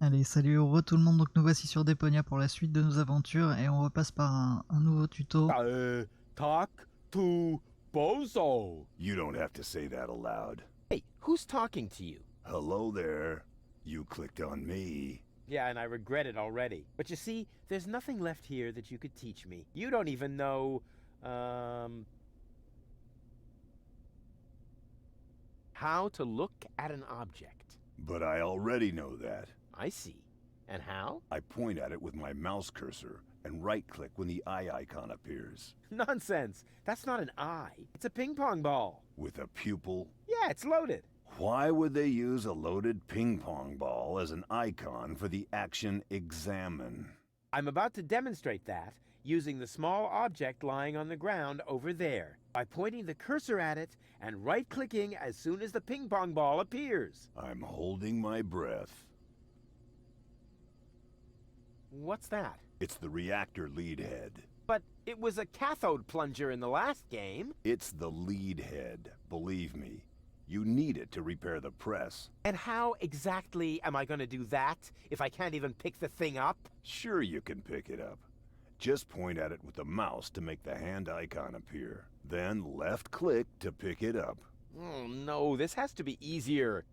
Allez, salut, au revoir tout le monde, donc nous voici sur Deponia pour la suite de nos aventures et on repasse par un nouveau tuto. Talk to Bozo. You don't have to say that aloud. Hey, who's talking to you? Hello there. You clicked on me. Yeah, and I regret it already. But you see, there's nothing left here that you could teach me. You don't even know, how to look at an object. But I already know that. I see. And how? I point at it with my mouse cursor and right-click when the eye icon appears. Nonsense. That's not an eye. It's a ping pong ball. With a pupil? Yeah, it's loaded. Why would they use a loaded ping pong ball as an icon for the action examine? I'm about to demonstrate that using the small object lying on the ground over there by pointing the cursor at it and right-clicking as soon as the ping pong ball appears. I'm holding my breath. What's that? It's the reactor lead head. But it was a cathode plunger in the last game. It's the lead head, believe me. You need it to repair the press. And how exactly am I going to do that if I can't even pick the thing up? Sure you can pick it up. Just point at it with the mouse to make the hand icon appear. Then left-click to pick it up. Oh no, this has to be easier.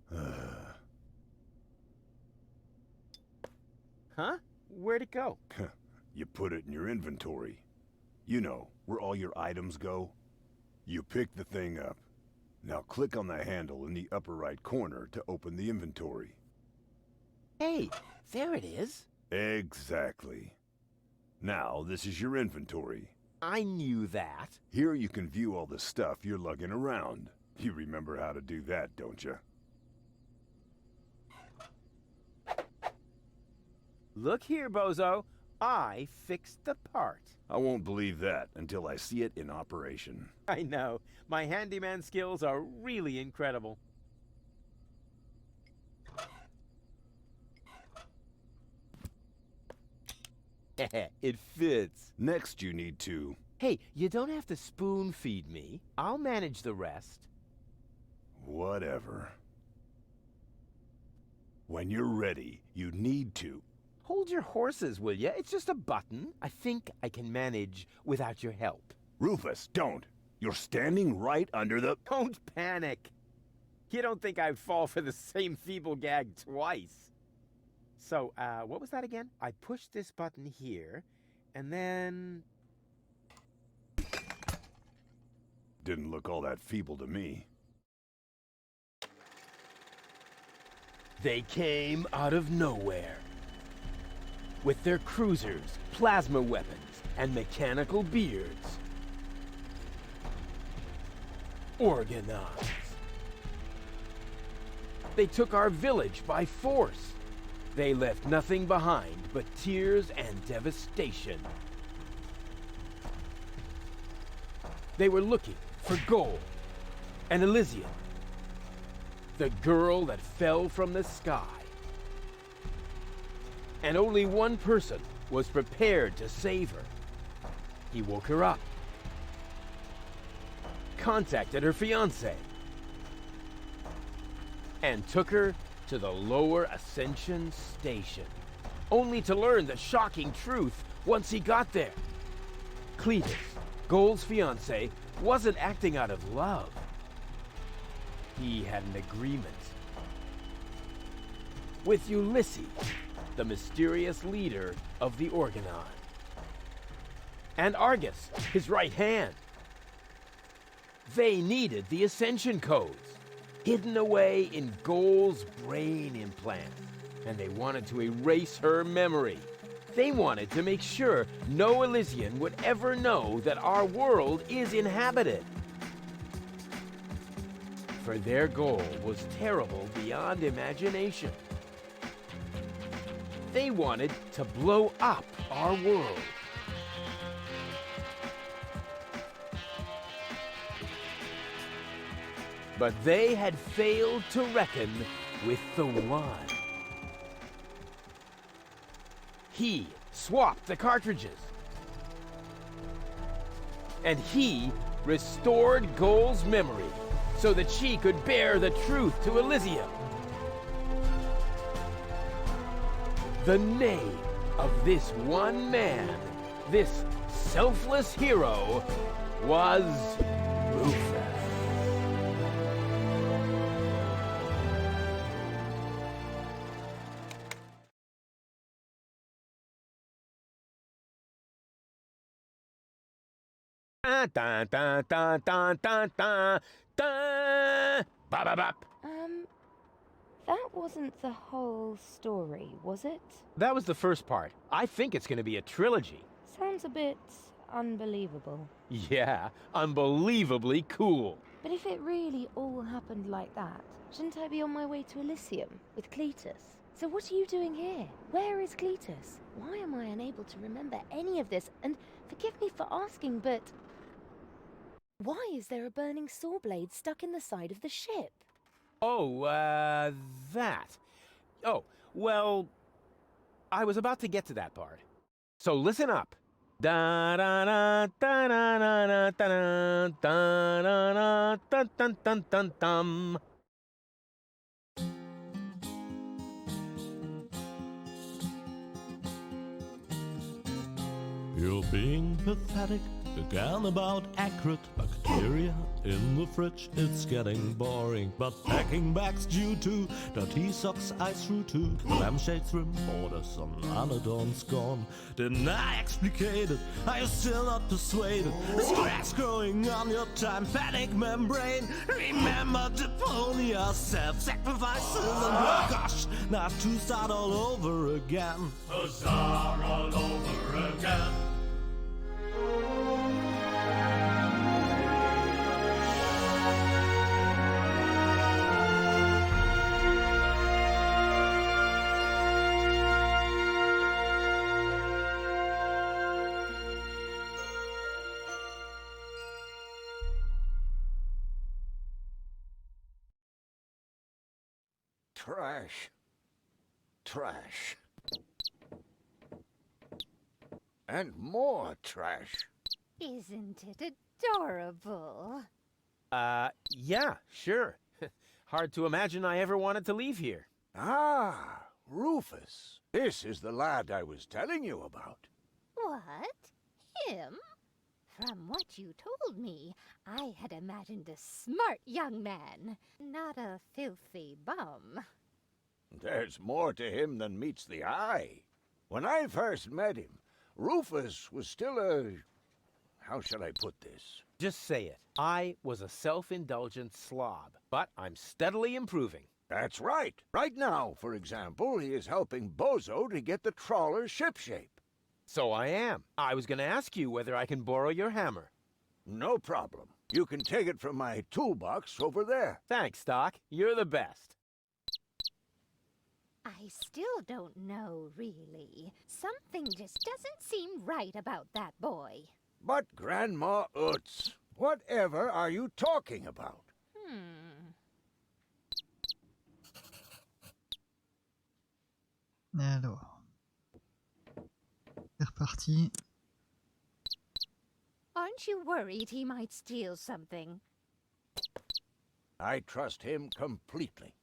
Huh? Where'd it go? You put it in your inventory. You know, where all your items go. You pick the thing up. Now click on the handle in the upper right corner to open the inventory. Hey, there it is. Exactly. Now, this is your inventory. I knew that. Here you can view all the stuff you're lugging around. You remember how to do that, don't you? Look here, Bozo. I fixed the part. I won't believe that until I see it in operation. I know. My handyman skills are really incredible. It fits. Next you need to... Hey, you don't have to spoon feed me. I'll manage the rest. Whatever. When you're ready, you need to... Hold your horses, will ya? It's just a button. I think I can manage without your help. Rufus, don't! You're standing right under the... Don't panic. You don't think I'd fall for the same feeble gag twice. So, what was that again? I push this button here, and then... Didn't look all that feeble to me. They came out of nowhere. With their cruisers, plasma weapons, and mechanical beards. Organized. They took our village by force. They left nothing behind but tears and devastation. They were looking for gold and Elysium, the girl that fell from the sky. And only one person was prepared to save her. He woke her up, contacted her fiancé, and took her to the lower Ascension Station, only to learn the shocking truth once he got there. Cletus, Gold's fiancé, wasn't acting out of love. He had an agreement with Ulysses, the mysterious leader of the Organon, and Argus, his right hand. They needed the Ascension codes, hidden away in Goal's brain implant, and they wanted to erase her memory. They wanted to make sure no Elysian would ever know that our world is inhabited. For their goal was terrible beyond imagination. They wanted to blow up our world. But they had failed to reckon with the One. He swapped the cartridges. And he restored Goal's memory so that she could bear the truth to Elysium. The name of this one man, this selfless hero, was Rufus. Dun, dun, dun, dun, dun, dun, dun, dun. Bop, bop, bop. That wasn't the whole story, was it? That was the first part. I think it's going to be a trilogy. Sounds a bit unbelievable. Yeah, unbelievably cool. But if it really all happened like that, shouldn't I be on my way to Elysium with Cletus? So what are you doing here? Where is Cletus? Why am I unable to remember any of this? And forgive me for asking, but why is there a burning saw blade stuck in the side of the ship? Oh, that. Oh, well, I was about to get to that part. So listen up. Da da da da da da da da da da dun dun dun dun dum. You're being pathetic again about accurate bacteria in the fridge. It's getting boring, but packing bags due to dirty socks I threw to the lampshades rim borders on Anadon's gone. Didn't I explicate it? Are you still not persuaded? There's cracks growing on your tympanic membrane. Remember Deponia, self-sacrifices, and oh gosh, not to start all over again. Huzzah, all over again. Trash. Trash. And more trash. Isn't it adorable? Yeah, sure. Hard to imagine I ever wanted to leave here. Ah, Rufus. This is the lad I was telling you about. What? Him? From what you told me, I had imagined a smart young man, not a filthy bum. There's more to him than meets the eye. When I first met him, Rufus was still a... how shall I put this? Just say it. I was a self-indulgent slob, but I'm steadily improving. That's right. Right now, for example, he is helping Bozo to get the trawler shipshape. So I am. I was going to ask you whether I can borrow your hammer. No problem. You can take it from my toolbox over there. Thanks, Doc. You're the best. I still don't know, really. Something just doesn't seem right about that boy. But Grandma Utz, whatever are you talking about? Alors, c'est reparti. Aren't you worried he might steal something? I trust him completely.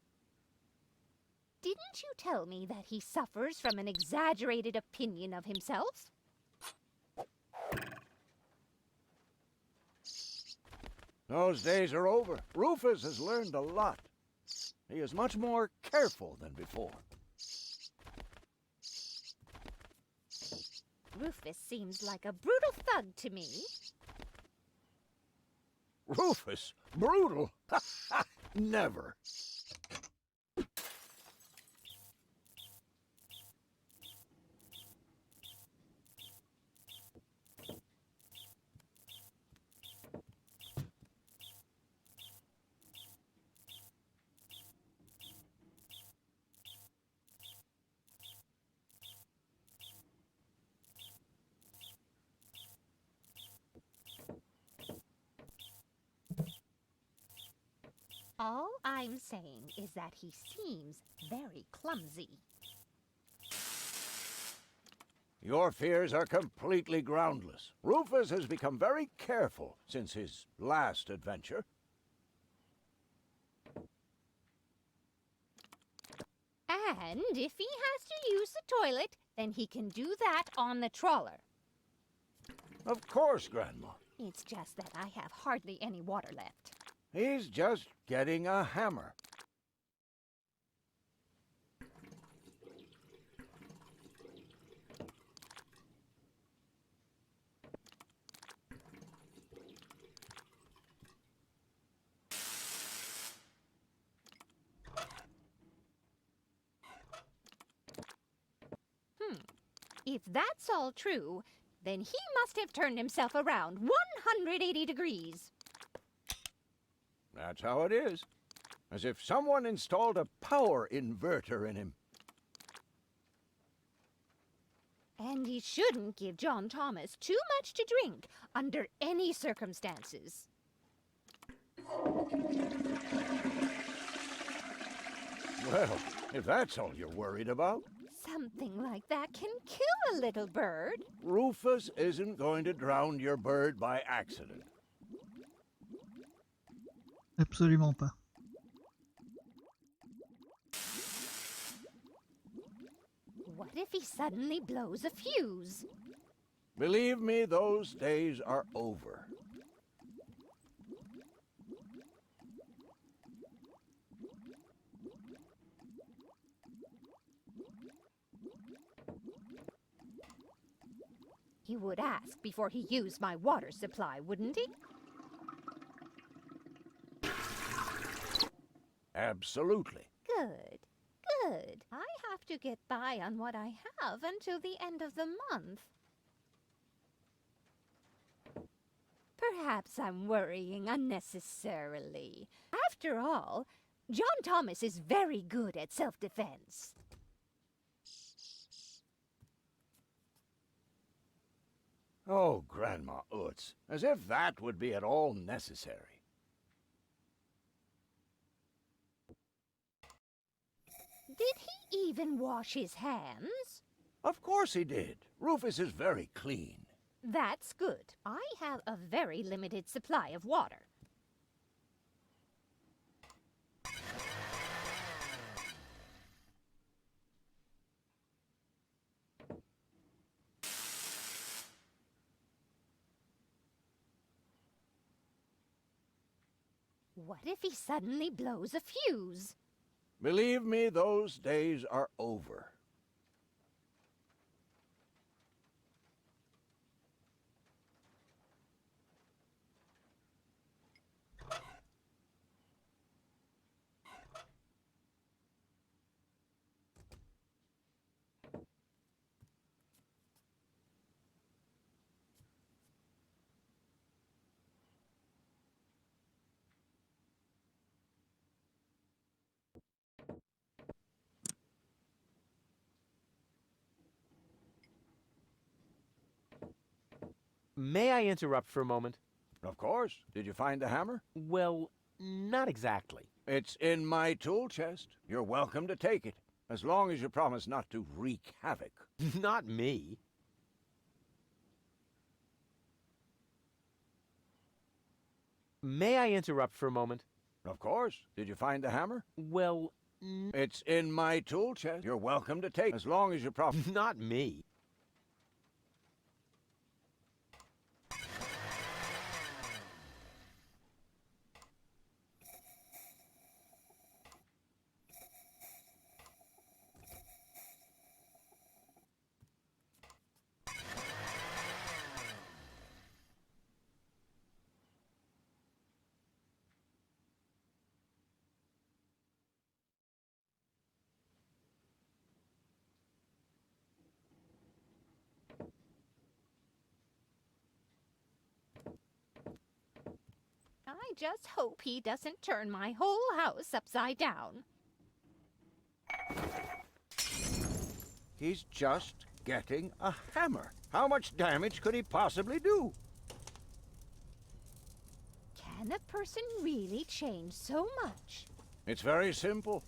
Didn't you tell me that he suffers from an exaggerated opinion of himself? Those days are over. Rufus has learned a lot. He is much more careful than before. Rufus seems like a brutal thug to me. Rufus? Brutal? Never. All I'm saying is that he seems very clumsy. Your fears are completely groundless. Rufus has become very careful since his last adventure. And if he has to use the toilet, then he can do that on the trawler. Of course, Grandma. It's just that I have hardly any water left. He's just getting a hammer. If that's all true, then he must have turned himself around 180 degrees. That's how it is. As if someone installed a power inverter in him. And he shouldn't give John Thomas too much to drink under any circumstances. Well, if that's all you're worried about, Something like that can kill a little bird. Rufus isn't going to drown your bird by accident. Absolument pas. What if he suddenly blows a fuse? Believe me, those days are over. He would ask before he used my water supply, wouldn't he? Absolutely. Good, good. I have to get by on what I have until the end of the month. Perhaps I'm worrying unnecessarily. After all, John Thomas is very good at self-defense. Oh, Grandma Utz, as if that would be at all necessary. Did he even wash his hands? Of course he did. Rufus is very clean. That's good. I have a very limited supply of water. What if he suddenly blows a fuse? Believe me, those days are over. May I interrupt for a moment? Of course. Did you find the hammer? Well, not exactly. It's in my tool chest. You're welcome to take it, as long as you promise not to wreak havoc. Not me. May I interrupt for a moment? Of course. Did you find the hammer? Well, It's in my tool chest. You're welcome to take it, as long as you promise. not me. I just hope he doesn't turn my whole house upside down. He's just getting a hammer. How much damage could he possibly do? Can a person really change so much? It's very simple.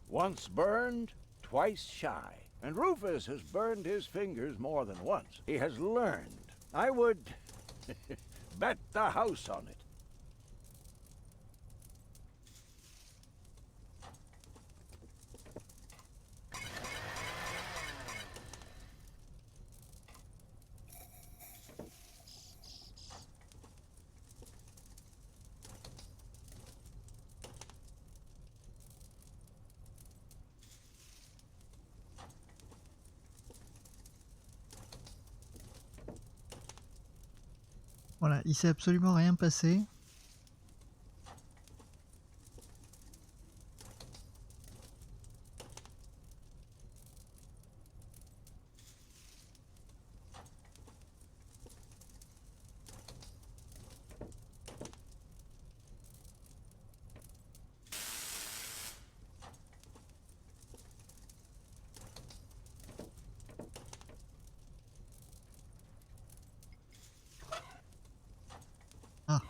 Once burned, twice shy. And Rufus has burned his fingers more than once. He has learned. I would bet the house on it. Voilà, il s'est absolument rien passé. Ah,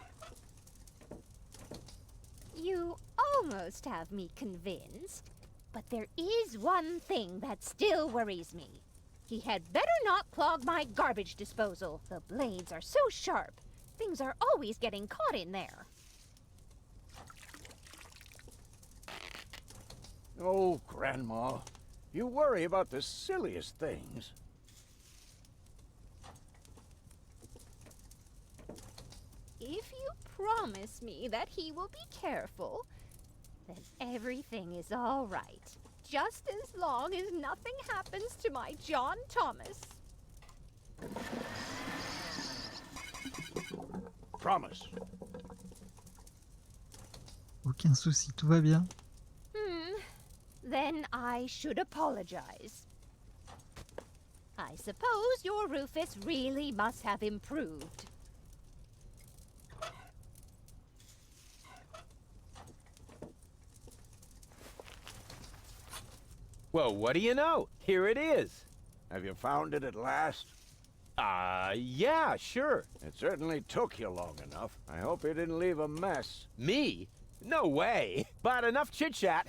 You almost have me convinced, but there is one thing that still worries me. He had better not clog my garbage disposal. The blades are so sharp. Things are always getting caught in there. Oh, Grandma, you worry about the silliest things. If you promise me that he will be careful, then everything is all right. Just as long as nothing happens to my John Thomas. Promise. aucun souci, tout va bien. Then I should apologize. I suppose your Rufus really must have improved. Well, what do you know? Here it is. Have you found it at last? Yeah, sure. It certainly took you long enough. I hope you didn't leave a mess. Me? No way. But enough chit-chat.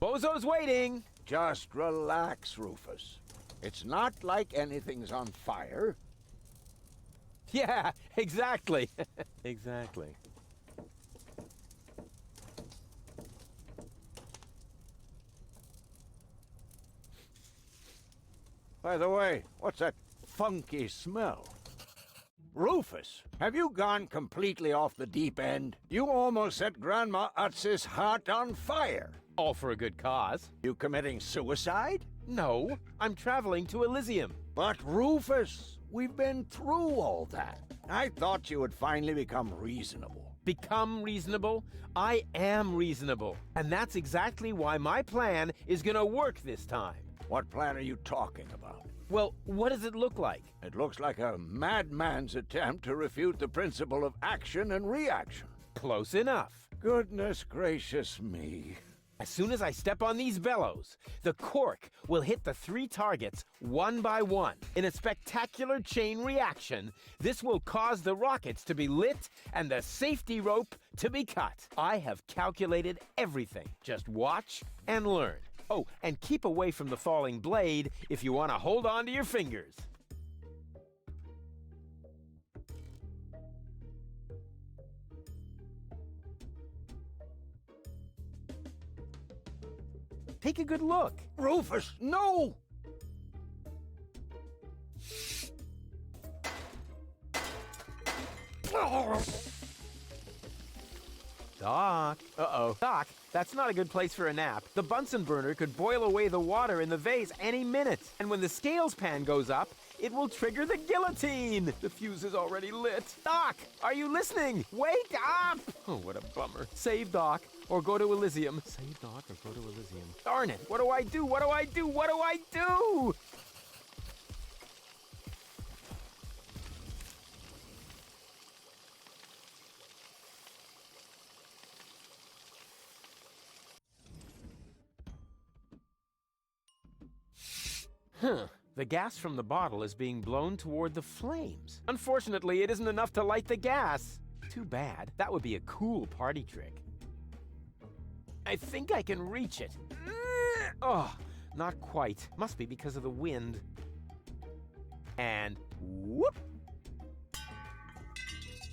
Bozo's waiting. Just relax, Rufus. It's not like anything's on fire. Yeah, exactly. Exactly. By the way, what's that funky smell? Rufus, have you gone completely off the deep end? You almost set Grandma Utz's heart on fire. All for a good cause. You committing suicide? No, I'm traveling to Elysium. But Rufus, we've been through all that. I thought you would finally become reasonable. Become reasonable? I am reasonable. And that's exactly why my plan is gonna work this time. What plan are you talking about? Well, what does it look like? It looks like a madman's attempt to refute the principle of action and reaction. Close enough. Goodness gracious me. As soon as I step on these bellows, the cork will hit the 3 targets one by one. In a spectacular chain reaction, this will cause the rockets to be lit and the safety rope to be cut. I have calculated everything. Just watch and learn. Oh, and keep away from the falling blade if you want to hold on to your fingers. Take a good look. Rufus, no! Doc. Uh-oh. Doc, that's not a good place for a nap. The Bunsen burner could boil away the water in the vase any minute. And when the scales pan goes up, it will trigger the guillotine. The fuse is already lit. Doc, are you listening? Wake up! Oh, what a bummer. Save Doc, or go to Elysium. Save Doc, or go to Elysium. Darn it, what do I do? What do I do? What do I do? The gas from the bottle is being blown toward the flames. Unfortunately, it isn't enough to light the gas. Too bad. That would be a cool party trick. I think I can reach it. Oh, not quite. Must be because of the wind. And whoop!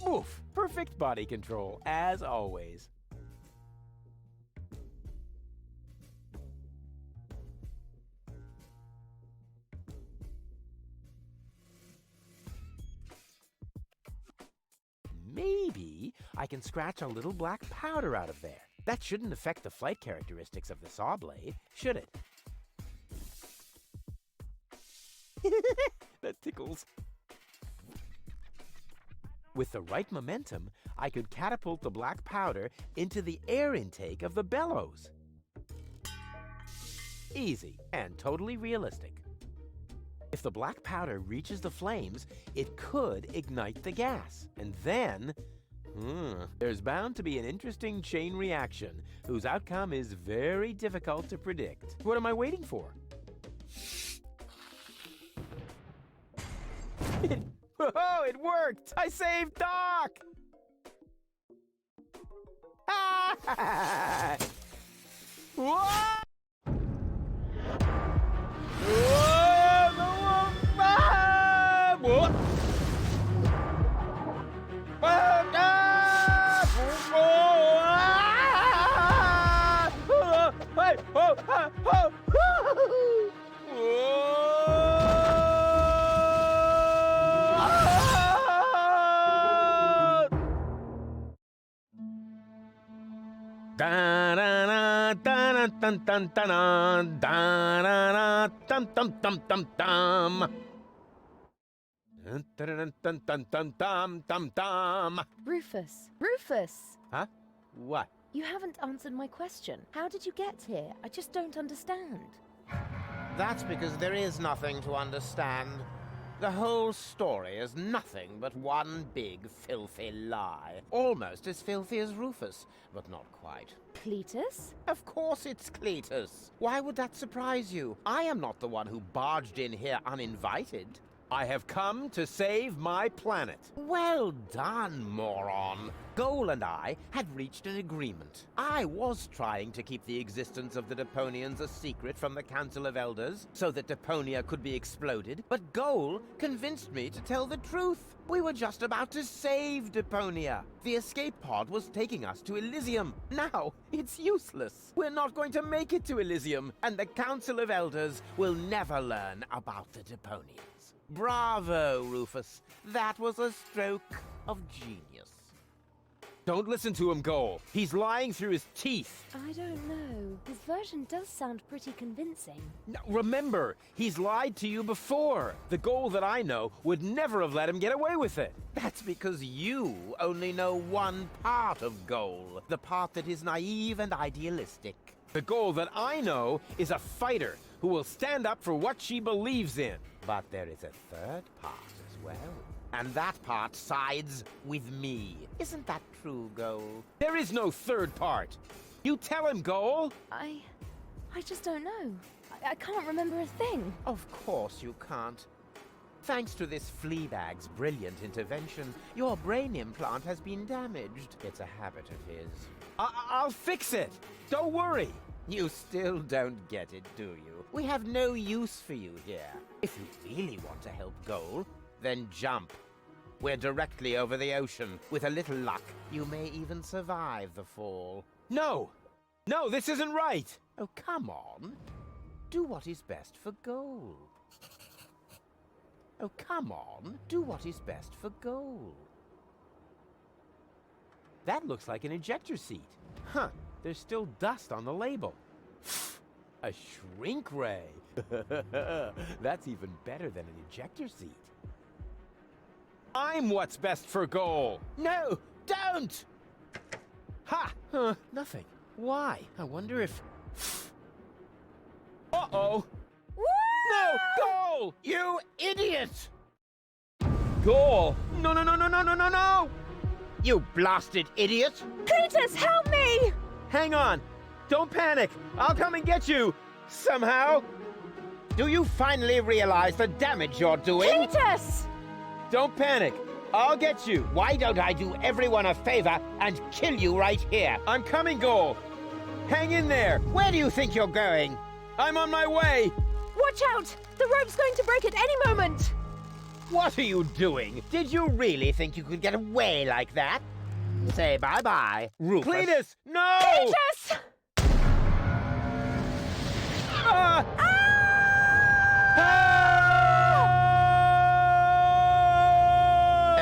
Woof! Perfect body control, as always. Maybe I can scratch a little black powder out of there. That shouldn't affect the flight characteristics of the saw blade, should it? That tickles. With the right momentum, I could catapult the black powder into the air intake of the bellows. Easy and totally realistic. If the black powder reaches the flames, it could ignite the gas. And then, there's bound to be an interesting chain reaction whose outcome is very difficult to predict. What am I waiting for? Oh, it worked! I saved Doc! Ah! Whoa! Rufus! Rufus! Huh? What? You haven't answered my question. How did you get here? I just don't understand. That's because there is nothing to understand. The whole story is nothing but one big, filthy lie. Almost as filthy as Rufus, but not quite. Cletus? Of course it's Cletus. Why would that surprise you? I am not the one who barged in here uninvited. I have come to save my planet. Well done, moron. Goal and I had reached an agreement. I was trying to keep the existence of the Deponians a secret from the Council of Elders, so that Deponia could be exploded, but Goal convinced me to tell the truth. We were just about to save Deponia. The escape pod was taking us to Elysium. Now, it's useless. We're not going to make it to Elysium, and the Council of Elders will never learn about the Deponians. Bravo, Rufus. That was a stroke of genius. Don't listen to him, Goal. He's lying through his teeth. I don't know. His version does sound pretty convincing. Now, remember, he's lied to you before. The Goal that I know would never have let him get away with it. That's because you only know one part of Goal, the part that is naive and idealistic. The Goal that I know is a fighter who will stand up for what she believes in. But there is a third part as well. And that part sides with me. Isn't that true, Goal? There is no third part. You tell him, Goal. I just don't know. I can't remember a thing. Of course you can't. Thanks to this Fleabag's brilliant intervention, your brain implant has been damaged. It's a habit of his. I'll fix it. Don't worry. You still don't get it, do you? We have no use for you here. If you really want to help Goal, then jump. We're directly over the ocean. With a little luck, you may even survive the fall. No! No, this isn't right! Oh, come on. Do what is best for Goal. Oh, come on. Do what is best for Goal. That looks like an ejector seat. Huh, there's still dust on the label. A shrink ray. That's even better than an ejector seat. I'm what's best for Goal. No, don't! Ha! Nothing. Why? I wonder if... Uh-oh! No! Goal! You idiot! Goal! No, no, no, no, no, no, no, no! You blasted idiot! Cletus, help me! Hang on! Don't panic! I'll come and get you! Somehow! Do you finally realize the damage you're doing? Cletus! Don't panic! I'll get you! Why don't I do everyone a favor and kill you right here? I'm coming, Goal! Hang in there! Where do you think you're going? I'm on my way! Watch out! The rope's going to break at any moment! What are you doing? Did you really think you could get away like that? Say bye-bye, Rufus. Cletus! No! Cletus! Ah!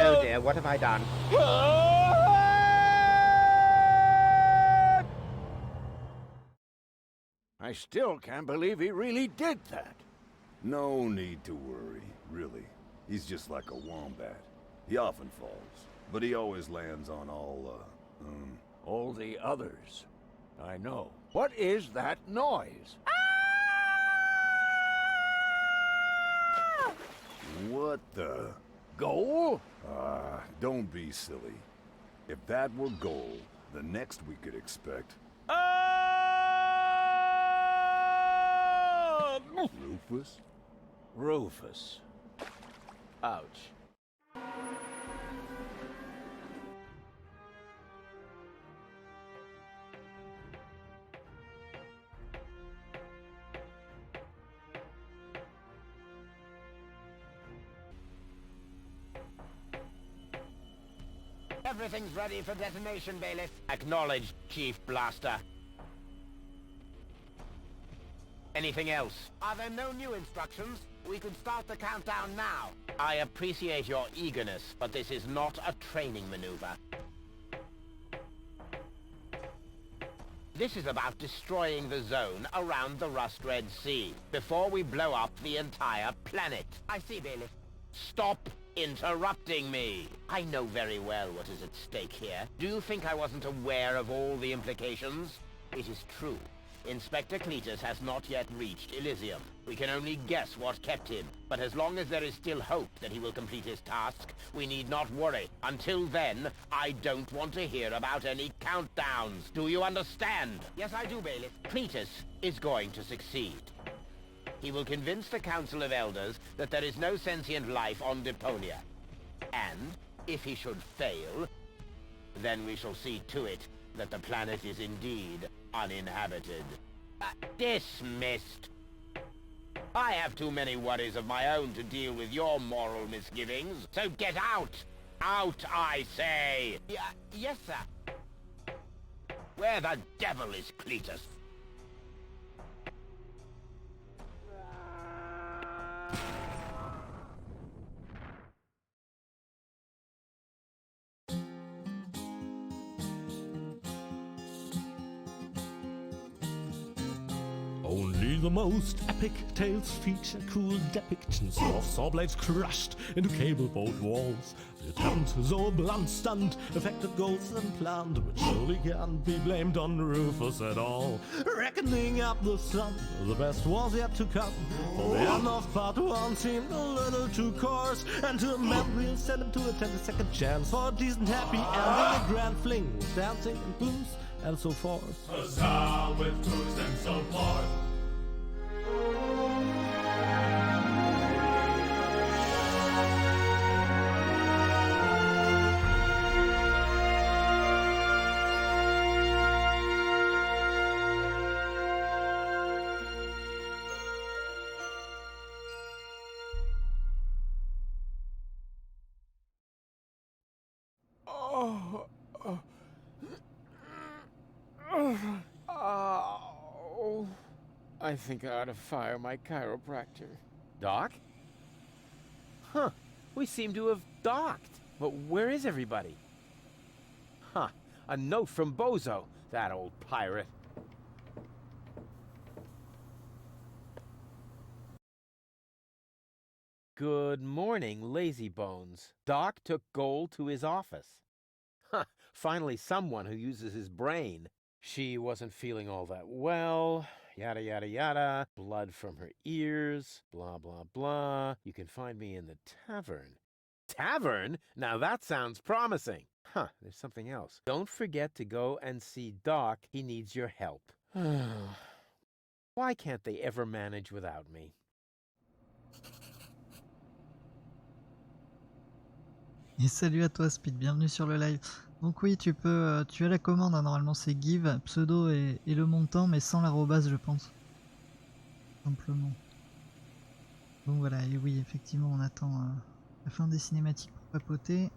Oh dear, what have I done? I still can't believe he really did that. No need to worry, really. He's just like a wombat. He often falls. But he always lands on All the others. I know. What is that noise? What the? Goal? Don't be silly. If that were gold, the next we could expect... Rufus? Rufus. Ouch. Everything's ready for detonation, Bailiff. Acknowledged, Chief Blaster. Anything else? Are there no new instructions? We can start the countdown now. I appreciate your eagerness, but this is not a training maneuver. This is about destroying the zone around the Rust Red Sea before we blow up the entire planet. I see, Bailiff. Stop interrupting me. I know very well what is at stake here. Do you think I wasn't aware of all the implications? It is true. Inspector Cletus has not yet reached Elysium. We can only guess what kept him, but as long as there is still hope that he will complete his task, we need not worry. Until then, I don't want to hear about any countdowns. Do you understand? Yes, I do, Bailiff. Cletus is going to succeed. He will convince the Council of Elders that there is no sentient life on Deponia. And, if he should fail, then we shall see to it that the planet is indeed uninhabited. Dismissed. I have too many worries of my own to deal with your moral misgivings, so get out! Out, I say! Yes, sir. Where the devil is Cletus? Only the most epic tales feature cool depictions of saw blades crushed into cable boat walls. The attempt, though a blunt stunt, affected goals and planned, which surely can't be blamed on Rufus at all. Reckoning up the sun, the best was yet to come. For the end of part one seemed a little too coarse, and to memory sent him to a 10-second chance for a decent happy ending, a grand fling with dancing and blues and so forth. Huzzah with booze and so forth. I think I ought to fire my chiropractor. Doc? Huh. We seem to have docked. But where is everybody? Huh. A note from Bozo, that old pirate. Good morning, lazy bones. Doc took Gold to his office. Huh. Finally someone who uses his brain. She wasn't feeling all that well. Yada, yada, yada. Blood from her ears. Blah, blah, blah. You can find me in the tavern. Tavern? Now that sounds promising. Huh, there's something else. Don't forget to go and see Doc. He needs your help. Why can't they ever manage without me? Et salut à toi Speed, bienvenue sur le live. Donc oui, tu peux, tu as la commande, hein, normalement c'est give, pseudo et le montant, mais sans l'arrobase je pense. Simplement. Donc voilà, et oui, effectivement on attend la fin des cinématiques pour papoter.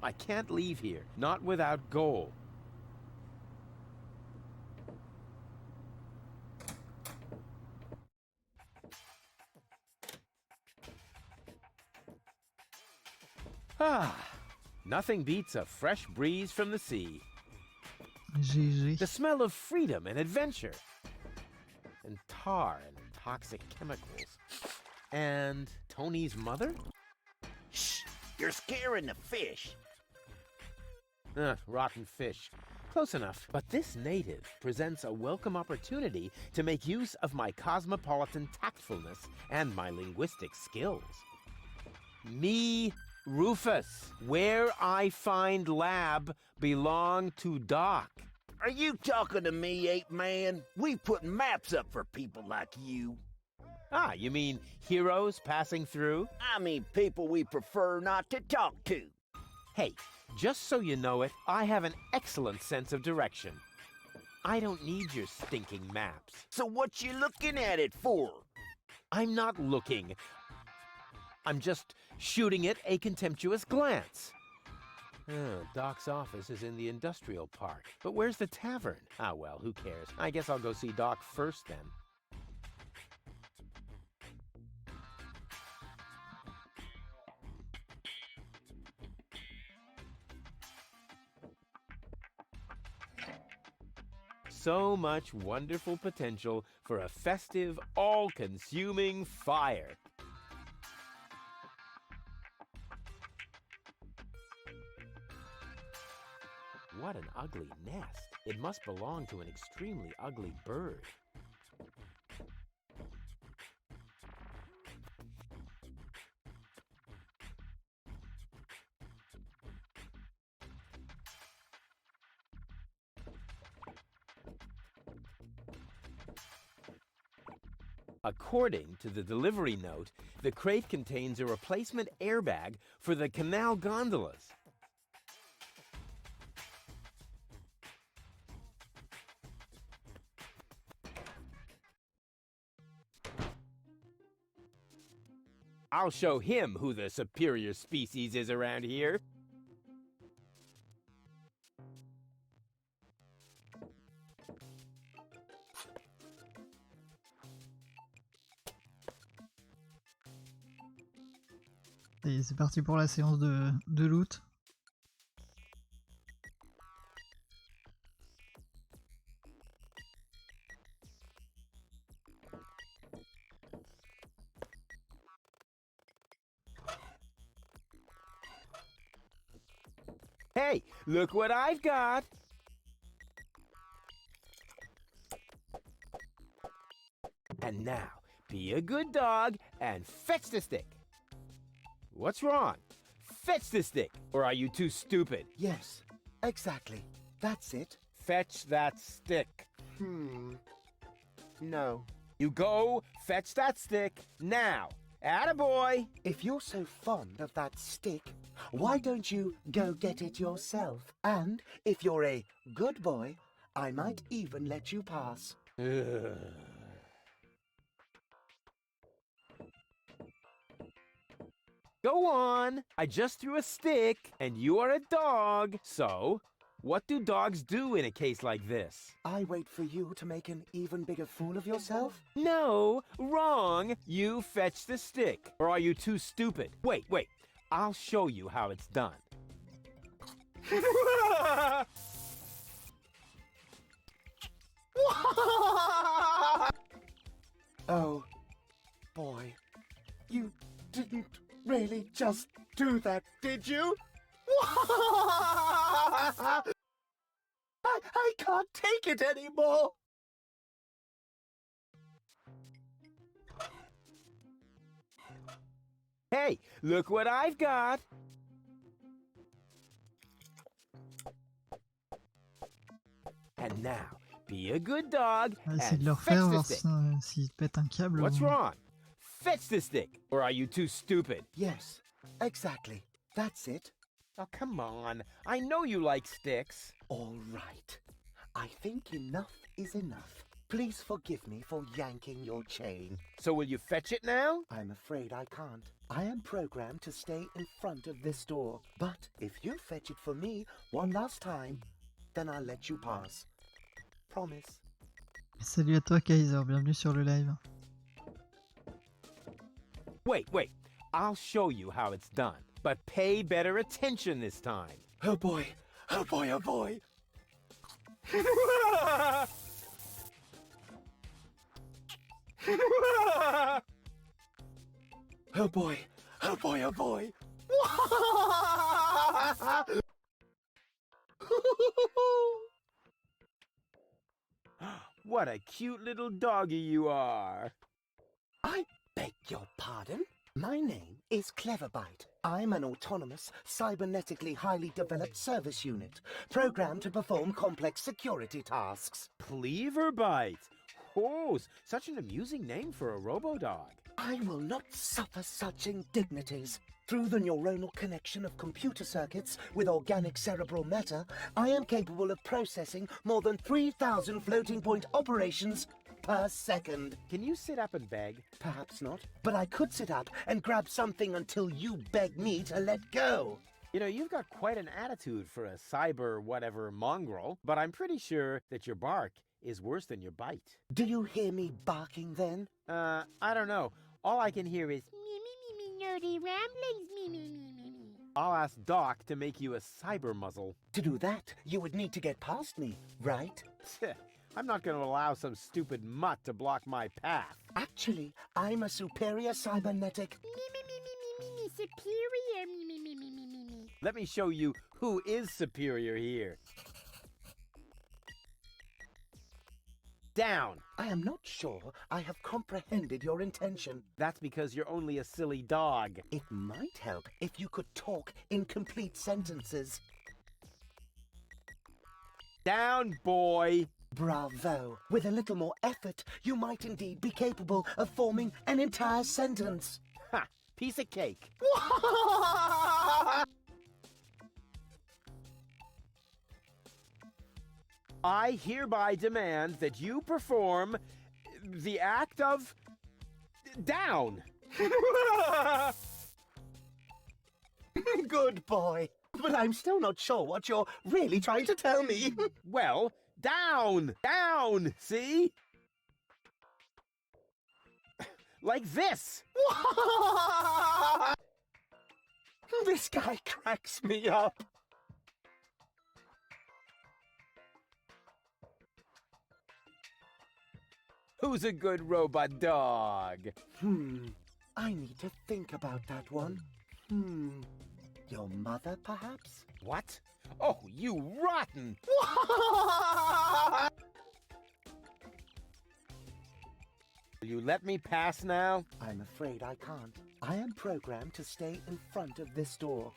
I can't leave here, not without Gold. Ah, nothing beats a fresh breeze from the sea. GG. The smell of freedom and adventure. And tar and toxic chemicals. And Tony's mother? Shh! You're scaring the fish. Rotten fish. Close enough. But this native presents a welcome opportunity to make use of my cosmopolitan tactfulness and my linguistic skills. Me, Rufus, where I find lab belong to Doc. Are you talking to me, ape man? We put maps up for people like you. Ah, you mean heroes passing through? I mean people we prefer not to talk to. Hey, just so you know it, I have an excellent sense of direction. I don't need your stinking maps. So what you looking at it for? I'm not looking. I'm just shooting it a contemptuous glance. Doc's office is in the industrial park. But where's the tavern? Ah, well, who cares? I guess I'll go see Doc first then. So much wonderful potential for a festive, all-consuming fire. What an ugly nest. It must belong to an extremely ugly bird. According to the delivery note, the crate contains a replacement airbag for the canal gondolas. I'll show him who the superior species is around here. Et c'est parti pour la séance de loot. Hey, look what I've got! And now, be a good dog and fetch the stick. What's wrong? Fetch the stick, or are you too stupid? Yes, exactly. That's it. Fetch that stick. No. You go fetch that stick now. Attaboy! If you're so fond of that stick, why don't you go get it yourself? And if you're a good boy, I might even let you pass. Go on. I just threw a stick, and you are a dog. So, what do dogs do in a case like this? I wait for you to make an even bigger fool of yourself? No, wrong. You fetch the stick. Or are you too stupid? Wait. I'll show you how it's done. Oh, boy. You didn't really just do that, did you? I can't take it anymore. Hey, look what I've got. And now, be a good dog Essaye de and le fetch refaire, the voir stick. s'il pète un câble. What's ou... wrong? Fetch the stick, or are you too stupid? Yes, exactly. That's it. Oh, come on. I know you like sticks. All right. I think enough is enough. Please forgive me for yanking your chain. So will you fetch it now? I'm afraid I can't. I am programmed to stay in front of this door. But if you fetch it for me one last time, then I'll let you pass. Promise. Salut à toi Kaiser, bienvenue sur le live. Wait. I'll show you how it's done. But pay better attention this time. Oh boy. Oh boy, oh boy. Oh boy, oh boy, oh boy. What a cute little doggy you are. I beg your pardon? My name is Cleverbite. I'm an autonomous, cybernetically highly developed service unit, programmed to perform complex security tasks. Cleverbite. Oh, such an amusing name for a robo-dog. I will not suffer such indignities. Through the neuronal connection of computer circuits with organic cerebral matter, I am capable of processing more than 3,000 floating point operations per second. Can you sit up and beg? Perhaps not, but I could sit up and grab something until you beg me to let go. You know, you've got quite an attitude for a cyber whatever mongrel, but I'm pretty sure that your bark is worse than your bite. Do you hear me barking then? I don't know. All I can hear is nerdy ramblings, I'll ask Doc to make you a cyber muzzle. To do that, you would need to get past me, right? I'm not going to allow some stupid mutt to block my path. Actually, I'm a superior cybernetic... superior, Let me show you who is superior here. Down. I am not sure I have comprehended your intention. That's because you're only a silly dog. It might help if you could talk in complete sentences. Down, boy. Bravo. With a little more effort, you might indeed be capable of forming an entire sentence. Ha! Piece of cake. I hereby demand that you perform the act of down. Good boy. But I'm still not sure what you're really trying to tell me. Well, down, down, see? Like this. This guy cracks me up. Who's a good robot dog? I need to think about that one. Your mother, perhaps? What? Oh, you rotten! Will you let me pass now? I'm afraid I can't. I am programmed to stay in front of this door.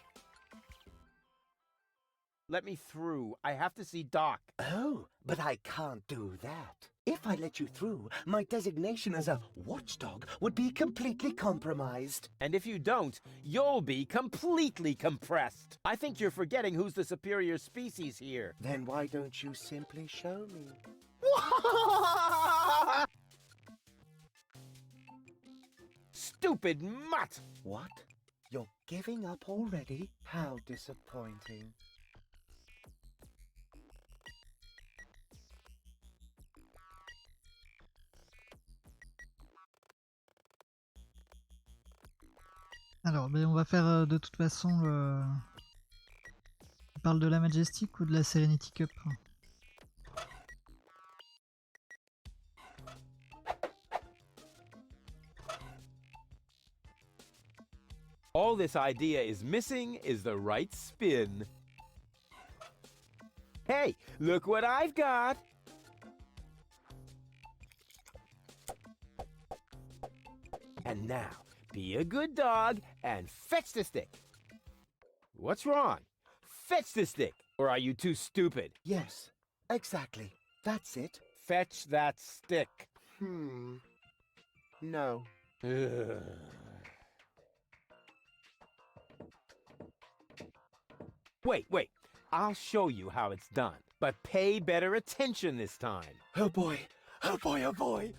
Let me through. I have to see Doc. Oh, but I can't do that. If I let you through, my designation as a watchdog would be completely compromised. And if you don't, you'll be completely compressed. I think you're forgetting who's the superior species here. Then why don't you simply show me? Stupid mutt! What? You're giving up already? How disappointing. Alors, ben, on va faire de toute façon le... Tu parles de la Majestic ou de la Serenity Cup? All this idea is missing is the right spin. Hey, look what I've got! And now, be a good dog and fetch the stick. What's wrong? Fetch the stick! Or are you too stupid? Yes, exactly. That's it. Fetch that stick. No. Ugh. Wait. I'll show you how it's done. But pay better attention this time. Oh boy. Oh boy, oh boy.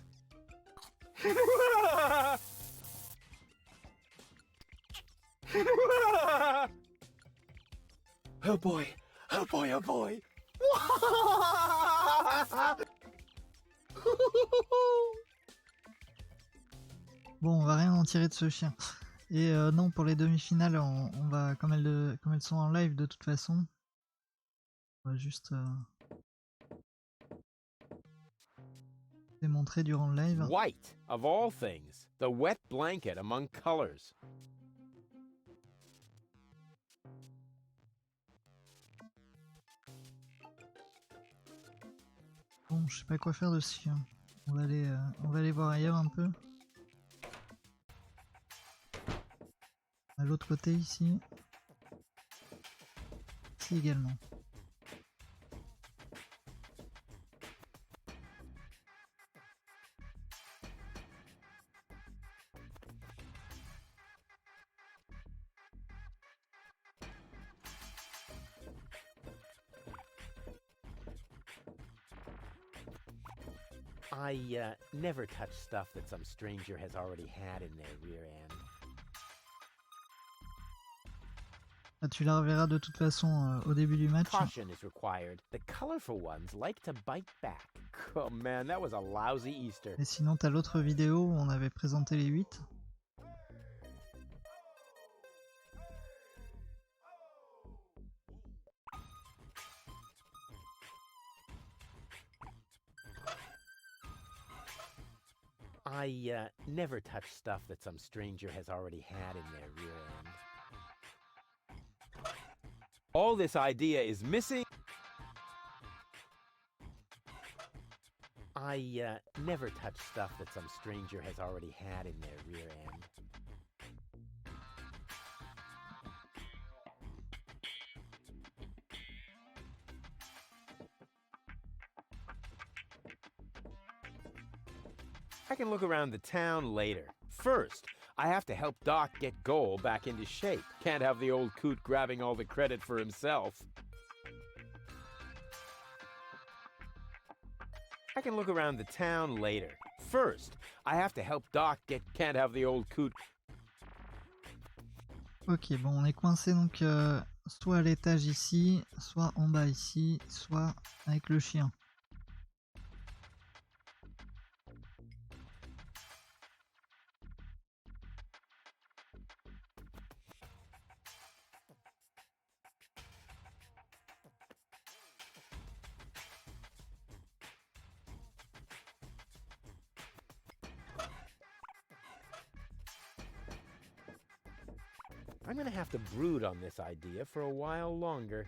Oh boy. Oh boy, oh boy. Bon, on va rien en tirer de ce chien. Et non, pour les demi-finales, on va, comme elles sont en live de toute façon, on va juste Je vais montrer durant le live. White, of all things, the wet blanket among colors. Bon, je sais pas quoi faire de ce chien. On va aller voir ailleurs un peu. À l'autre côté ici. Ici également. I never touch stuff that some stranger has already had in their rear end. Ah, tu la reverras de toute façon au début du match. Caution is required. The colorful ones like to bite back. Oh man, that was a lousy Easter. Et sinon, t'as l'autre vidéo où on avait présenté les 8. I never touch stuff that some stranger has already had in their rear end. All this idea is missing. I never touch stuff that some stranger has already had in their rear end. I can look around the town later. First, I have to help Doc get Goal back into shape. Can't have the old coot grabbing all the credit for himself. I can look around the town later. First, I have to help Doc get... Can't have the old coot... Ok, bon, on est coincé donc soit à l'étage ici, soit en bas ici, soit avec le chien. I'm gonna have to brood on this idea for a while longer.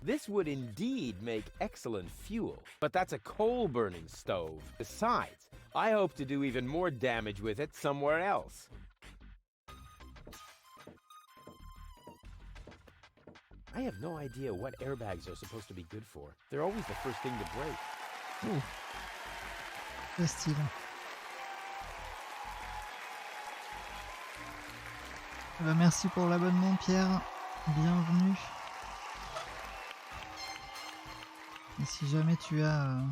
This would indeed make excellent fuel, but that's a coal-burning stove. Besides, I hope to do even more damage with it somewhere else. I have no idea what airbags are supposed to be good for. They're always the first thing to break. Ouh. Très stylé. Bah, merci pour l'abonnement Pierre, bienvenue. Et si jamais tu as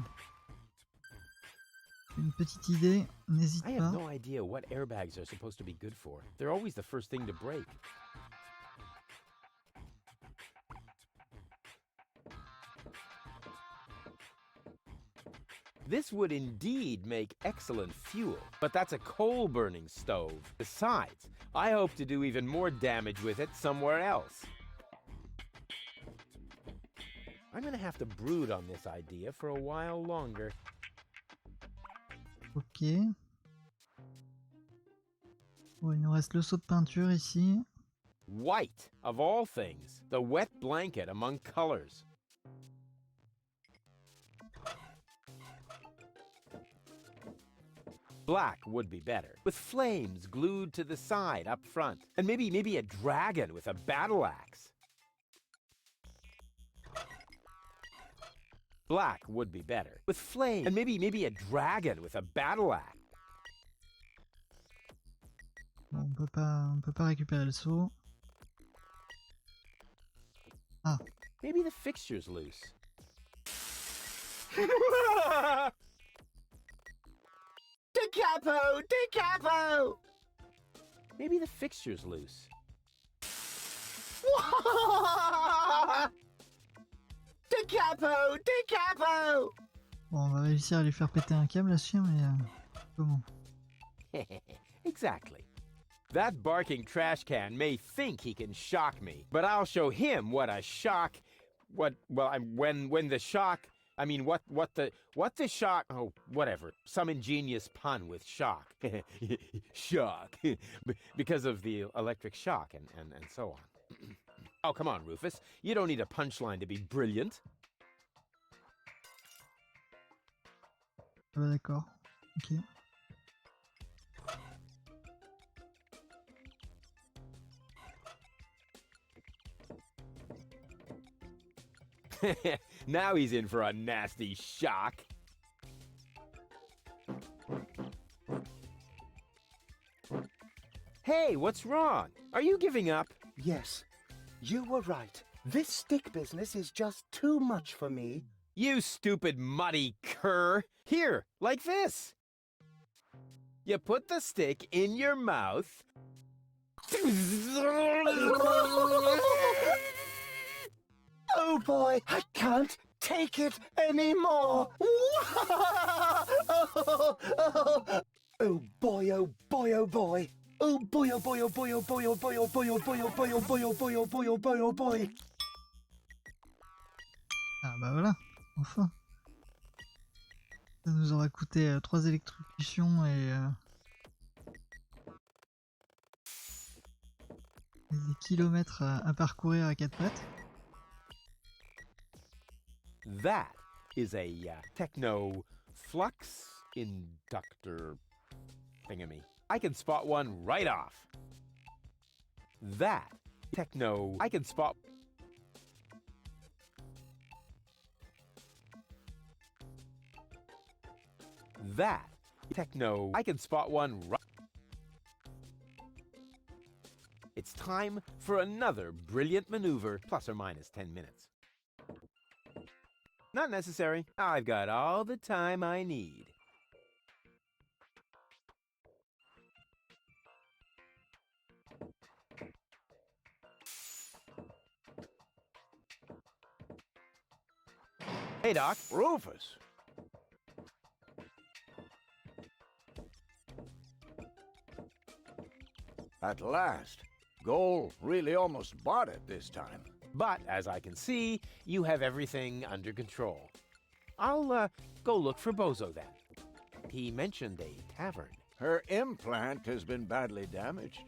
une petite idée, n'hésite I pas. have no idea what airbags are supposed to be good for. They're always the first thing to break. This would indeed make excellent fuel, but that's a coal-burning stove. Besides, I hope to do even more damage with it somewhere else. I'm gonna have to brood on this idea for a while longer. Ok. Bon, il nous reste le seau de peinture ici. White, of all things, the wet blanket among colors. Black would be better, with flames glued to the side up front. And maybe a dragon with a battle axe. Black would be better, with flames. And maybe a dragon with a battle axe. Bon, on peut pas récupérer le seau. Ah. Maybe the fixture's loose. Da capo! Da capo! Maybe the fixture's loose. Da capo! Da capo! Bon, on va réussir à lui faire péter un câble à ce chien, mais comment? Exactly. That barking trash can may think he can shock me, but I'll show him what a shock... when the shock I mean, what the shock? Oh, whatever. Some ingenious pun with shock. Shock. Because of the electric shock and so on. Oh, come on, Rufus. You don't need a punchline to be brilliant. Ah bah d'accord. Ok. Now he's in for a nasty shock. Hey, what's wrong? Are you giving up? Yes, you were right. This stick business is just too much for me. You stupid muddy cur. Here, like this. You put the stick in your mouth. Oh boy, I can't take it anymore. Oh boy, oh boy, oh boy. Oh boy, oh boy, oh boy, oh boy, oh boy, oh boy, oh boy, oh boy, oh boy, oh boy, oh boy, oh boy, oh boy. Ah bah voilà, enfin. Ça nous aura coûté 3 électrocutions et des kilomètres à parcourir à 4 pattes. That is a techno flux inductor thingamy. I can spot one right off. That techno. I can spot. That techno. I can spot one right. It's time for another brilliant maneuver, plus or minus 10 minutes. Not necessary. I've got all the time I need. Hey, Doc. Rufus. At last. Goal really almost bought it this time. But, as I can see, you have everything under control. I'll go look for Bozo then. He mentioned a tavern. Her implant has been badly damaged.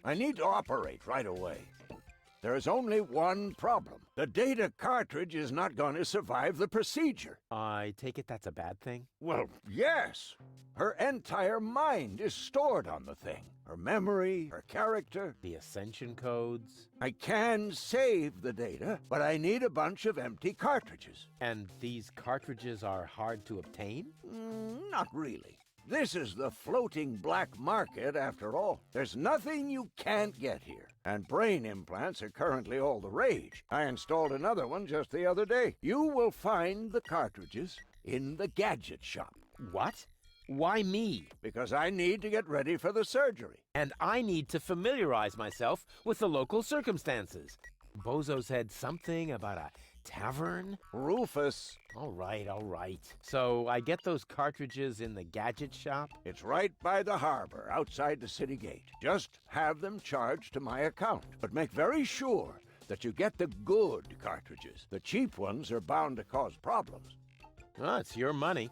I need to operate right away. There is only one problem. The data cartridge is not going to survive the procedure. I take it that's a bad thing? Well, yes. Her entire mind is stored on the thing. Her memory, her character. The ascension codes. I can save the data, but I need a bunch of empty cartridges. And these cartridges are hard to obtain? Not really. This is the floating black market after all. There's nothing you can't get here. And brain implants are currently all the rage. I installed another one just the other day. You will find the cartridges in the gadget shop. What? Why me? Because I need to get ready for the surgery. And I need to familiarize myself with the local circumstances. Bozo said something about a tavern? Rufus. All right, all right. So I get those cartridges in the gadget shop? It's right by the harbor, outside the city gate. Just have them charged to my account. But make very sure that you get the good cartridges. The cheap ones are bound to cause problems. Oh, it's your money.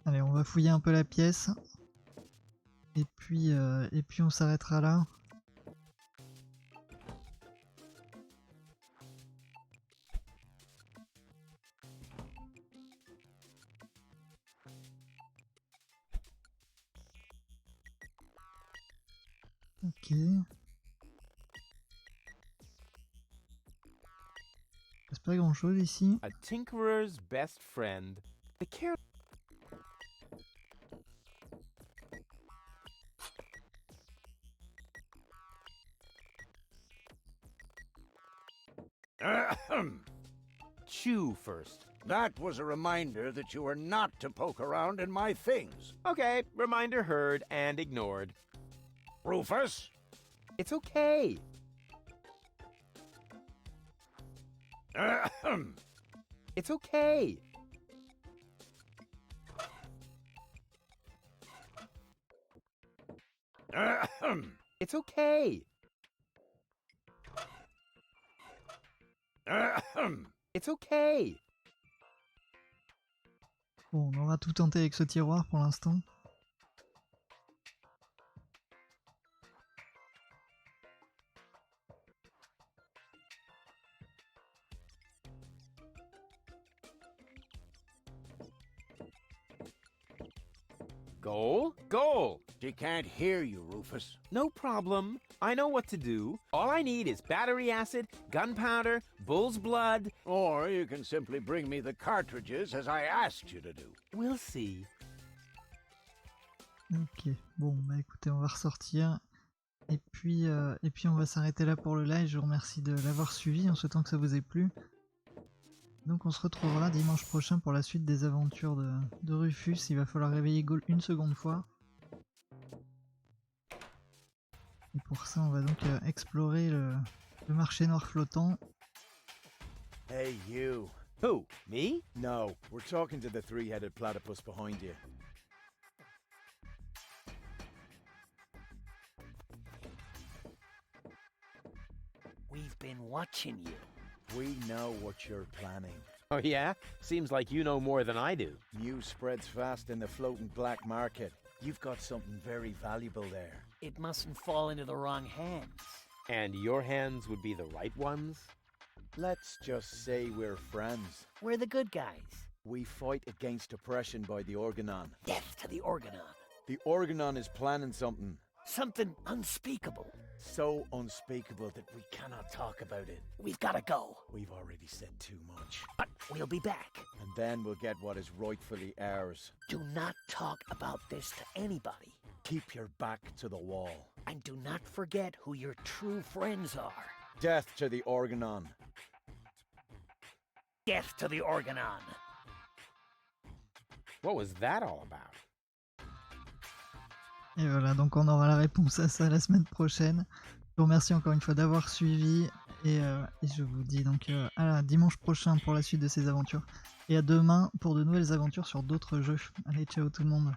Allez, on va fouiller un peu la pièce. Et puis on s'arrêtera là. Ok. C'est pas grand chose ici. A tinkerer's best friend. The care. Chew first. That was a reminder that you are not to poke around in my things. Okay, reminder heard and ignored. Rufus? It's okay. It's okay. It's okay. It's okay. Bon, on aura tout tenté avec ce tiroir pour l'instant. Goal? Goal! She can't hear you, Rufus. No problem. I know what to do. All I need is battery acid, gunpowder, bull's blood. Or you can simply bring me the cartridges as I asked you to do. We'll see. Ok, bon bah écoutez, on va ressortir. Et puis on va s'arrêter là pour le live. Je vous remercie de l'avoir suivi en souhaitant que ça vous ait plu. Donc on se retrouvera dimanche prochain pour la suite des aventures de Rufus. Il va falloir réveiller Gaul une seconde fois. Et pour ça on va donc explorer le marché noir flottant. Hey, you. Who? Me? No, we're talking to the three-headed platypus behind you. We've been watching you. We know what you're planning. Oh yeah? Seems like you know more than I do. News spreads fast in the floating black market. You've got something very valuable there. It mustn't fall into the wrong hands. And your hands would be the right ones? Let's just say we're friends. We're the good guys. We fight against oppression by the Organon. Death to the Organon. The Organon is planning something. Something unspeakable. So unspeakable that we cannot talk about it. We've gotta go. We've already said too much. But we'll be back. And then we'll get what is rightfully ours. Do not talk about this to anybody. Keep your back to the wall. And do not forget who your true friends are. Death to the Organon. Death to the Organon. What was that all about? Et voilà, donc on aura la réponse à ça la semaine prochaine. Je vous remercie encore une fois d'avoir suivi et je vous dis donc à dimanche prochain pour la suite de ces aventures et à demain pour de nouvelles aventures sur d'autres jeux. Allez, ciao tout le monde.